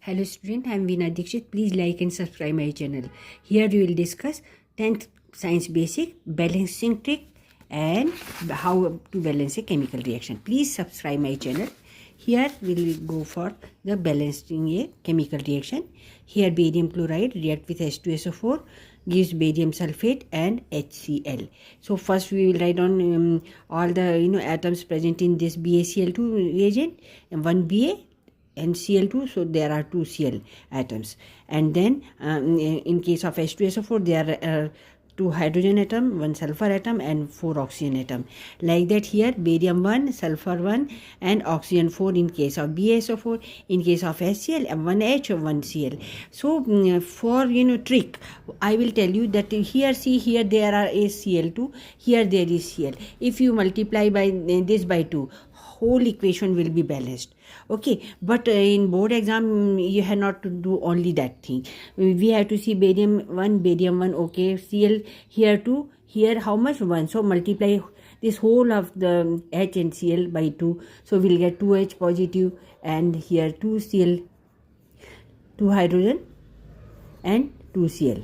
Hello student, I am Veena Dikshit. Please like and subscribe my channel. Here we will discuss 10th science basic balancing trick and how to balance a chemical reaction. Please subscribe my channel. Here we will go for the balancing a chemical reaction. Here barium chloride react with H2SO4 gives barium sulfate and HCl. So first we will write on all the atoms present in this BaCl2 reagent, and one Ba and Cl2, so there are two Cl atoms, and then in case of H2SO4 there are two hydrogen atom, one sulfur atom and four oxygen atom. Like that here barium 1, sulfur 1 and oxygen 4 in case of BaSO4. In case of HCl, 1H or 1Cl. So for trick, I will tell you that here, see, here there are a Cl2, here there is Cl. If you multiply by this by 2, whole equation will be balanced. Okay, but in board exam you have not to do only that thing. We have to see barium 1, okay, Cl here 2, here how much? 1. So multiply this whole of the H and Cl by 2, so we'll get 2H positive, and here 2 Cl, 2 hydrogen and 2 Cl.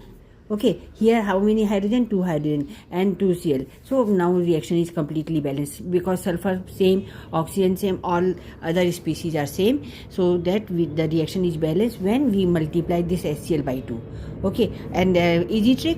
Okay, here how many hydrogen? 2 hydrogen and 2 Cl. So now reaction is completely balanced because sulfur same, oxygen same, all other species are same, so that the reaction is balanced when we multiply this HCl by 2. Okay, and easy trick,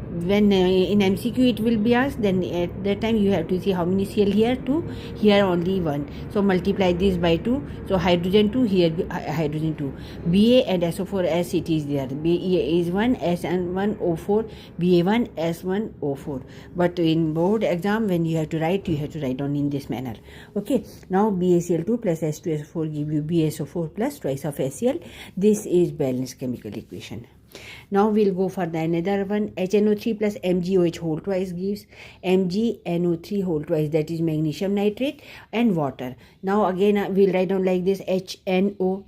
when in MCQ it will be asked, then at that time you have to see how many Cl here, 2, here only 1, so multiply this by 2, so hydrogen 2, here hydrogen 2, Ba and SO4 as it is there, Ba is 1, S1 O4, Ba1 S1 O4. But in board exam when you have to write on in this manner. Okay, now BaCl2 plus H2SO4 give you BaSO4 plus twice of HCl. This is balanced chemical equation. Now we'll go for the another one. HNO3 plus MgOH whole twice gives MgNO3 whole twice, that is magnesium nitrate and water. Now again we'll write down like this: HNO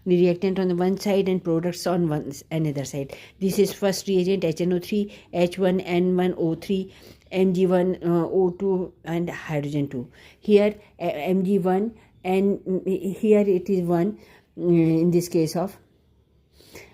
reactant on the one side and products on another side. This is first reagent HNO3, H1N1O3, Mg1O2 and hydrogen 2. Here Mg1 and here it is 1 in this case of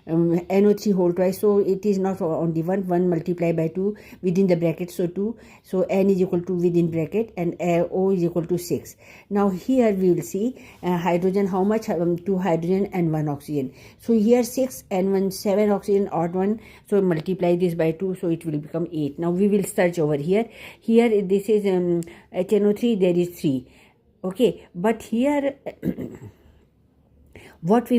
NO3 whole twice, so it is not only 1 multiplied by 2 within the bracket, so 2, so N is equal to within bracket and O is equal to 6. Now here we will see hydrogen, how much? 2 hydrogen and 1 oxygen, so here 6 and 1 7 oxygen, odd 1, so multiply this by 2, so it will become 8. Now we will search over here this is HNO3, there is 3. Okay, but here what we will